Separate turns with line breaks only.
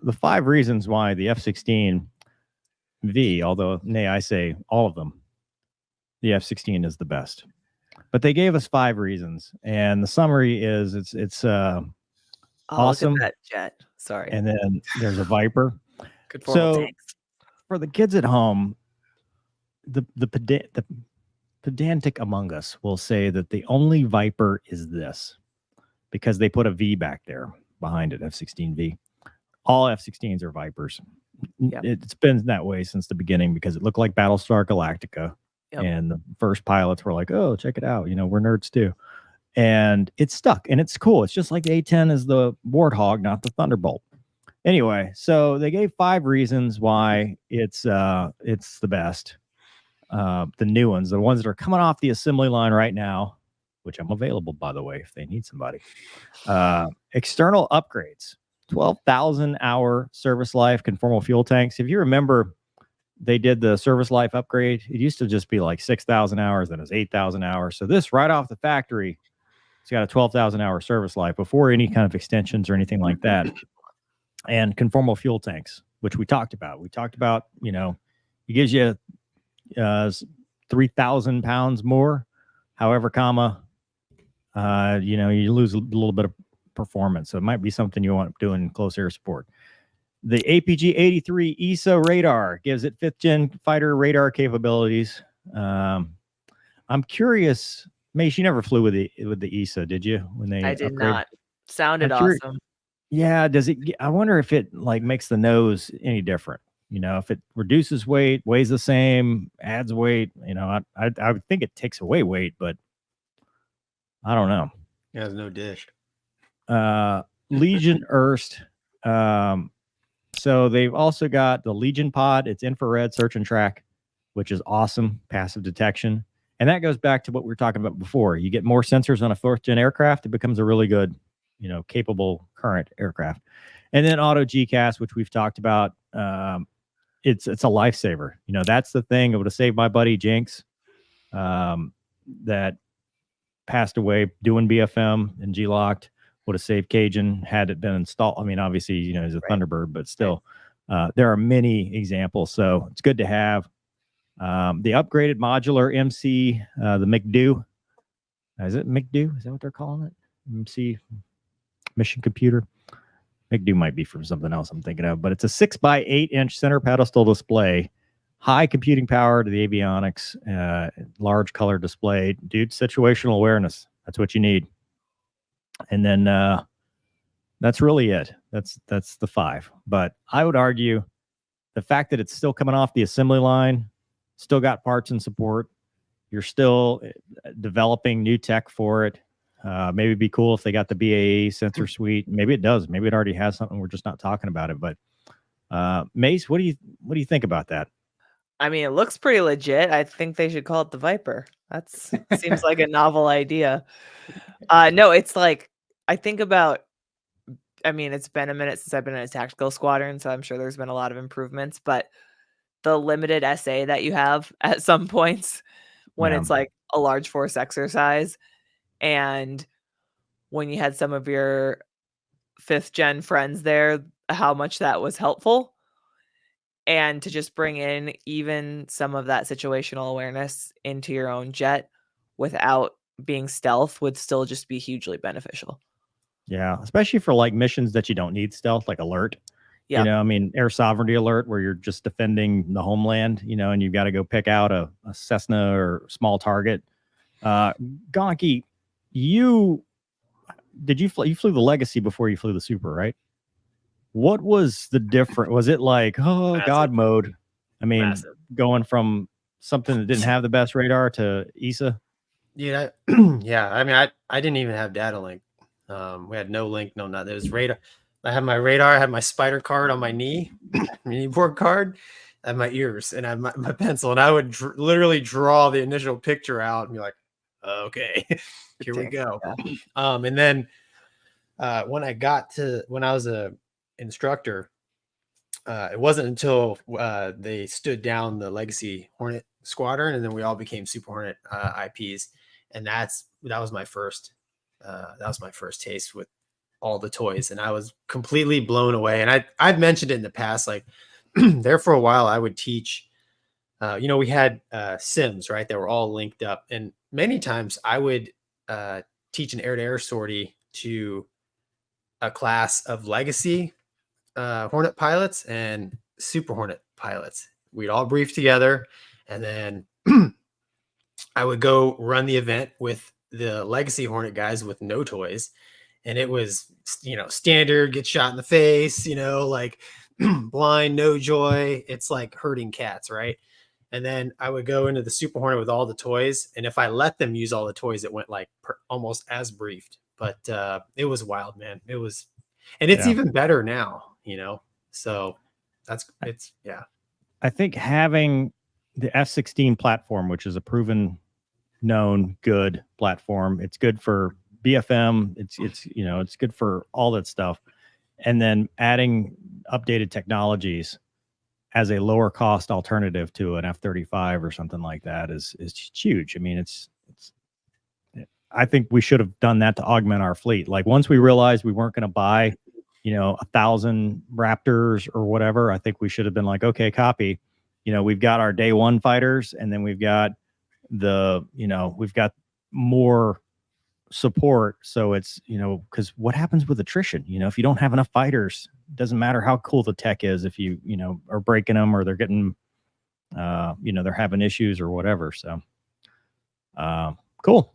the 5 reasons why the F-16V, although nay, I say all of them, the F-16 is the best. But they gave us 5 reasons, and the summary is it's awesome.
Look at that jet. Sorry.
And then there's a Viper.
Good formal tanks.
For the kids at home, the pedantic among us will say that the only Viper is this because they put a V back there behind it, F-16V. All F-16s are Vipers. Yep. It's been that way since the beginning because it looked like Battlestar Galactica. Yep. And the first pilots were like, oh, check it out. We're nerds too. And it's stuck and it's cool. It's just like the A-10 is the Warthog, not the Thunderbolt. Anyway, so they gave 5 reasons why it's the best. The new ones, the ones that are coming off the assembly line right now, which I'm available, by the way, if they need somebody. External upgrades, 12,000 hour service life, conformal fuel tanks. If you remember, they did the service life upgrade. It used to just be like 6,000 hours, then it was 8,000 hours. So this right off the factory, it's got a 12,000 hour service life before any kind of extensions or anything like that. And conformal fuel tanks, which we talked about. We talked about, it gives you 3,000 pounds more. However, you lose a little bit of performance. So it might be something you want to do in close air support. The APG-83 ESA radar gives it 5th gen fighter radar capabilities. I'm curious, Mace, you never flew with the ESA, did you?
I did not. Sounded awesome.
Yeah, I wonder if it makes the nose any different. If it reduces weight, weighs the same, adds weight, I would think it takes away weight, but I don't know.
It has no dish.
Legion Erst. So they've also got the Legion pod. It's infrared search and track, which is awesome. Passive detection. And that goes back to what we were talking about before. You get more sensors on a 4th gen aircraft, it becomes a really good, capable current aircraft. And then auto GCAS, which we've talked about. It's a lifesaver. That's the thing. It would have saved my buddy Jinx, that passed away doing BFM and G-Locked. Would have saved Cajun had it been installed. I mean, obviously, he's a Thunderbird, but still, there are many examples. So it's good to have. The upgraded modular MC, the McDo. Is it McDo? Is that what they're calling it? MC mission computer. McDo might be from something else I'm thinking of, but it's a 6x8 inch center pedestal display, high computing power to the avionics, large color display. Dude, situational awareness. That's what you need. And then that's really it. That's the 5. But I would argue the fact that it's still coming off the assembly line, still got parts and support. You're still developing new tech for it. Maybe it'd be cool if they got the BAE sensor suite. Maybe it does. Maybe it already has something. We're just not talking about it. But Mace, what do you think about that?
I mean, it looks pretty legit. I think they should call it the Viper. That seems like a novel idea. No, it's like, I think about, it's been a minute since I've been in a tactical squadron, so I'm sure there's been a lot of improvements, but the limited SA that you have at some points when it's like a large force exercise, and when you had some of your 5th gen friends there, how much that was helpful. And to just bring in even some of that situational awareness into your own jet without being stealth would still just be hugely beneficial.
Yeah, especially for missions that you don't need stealth, like alert.
Yeah.
Air sovereignty alert, where you're just defending the homeland, and you've got to go pick out a Cessna or small target. Gonky, you flew the Legacy before you flew the Super, right? What was the difference? Was it like,
Massive.
God mode?
Massive.
Going from something that didn't have the best radar to ESA?
Yeah. Yeah. I didn't even have data link. We had no link, no nothing. It was radar. I had my radar. I had my spider card on my knee, mini board card. I had my ears and I had my pencil. And I would literally draw the initial picture out and be like, okay, here we go. And then when I was a instructor, it wasn't until they stood down the Legacy Hornet squadron, and then we all became Super Hornet IPs, and that was my first taste with all the toys, and I was completely blown away. And I've mentioned it in the past, like there for a while, I would teach. We had sims, right? They were all linked up, and many times I would teach an air-to-air sortie to a class of legacy Hornet pilots and Super Hornet pilots. We'd all brief together, and then I would go run the event with the legacy Hornet guys with no toys. And it was, standard, get shot in the face, like blind, no joy. It's like herding cats, right? And then I would go into the Super Hornet with all the toys. And if I let them use all the toys, it went like almost as briefed. But it was wild, man. It was, and it's even better now, So yeah.
I think having the F-16 platform, which is a proven, known, good platform, it's good for BFM. It's good for all that stuff. And then adding updated technologies as a lower cost alternative to an F-35 or something like that is huge. I mean, I think we should have done that to augment our fleet. Like once we realized we weren't going to buy, 1,000 Raptors or whatever, I think we should have been like, okay, copy. We've got our day one fighters, and then we've got we've got more support. So it's, because what happens with attrition? If you don't have enough fighters, it doesn't matter how cool the tech is if you, are breaking them or they're getting, they're having issues or whatever. So cool.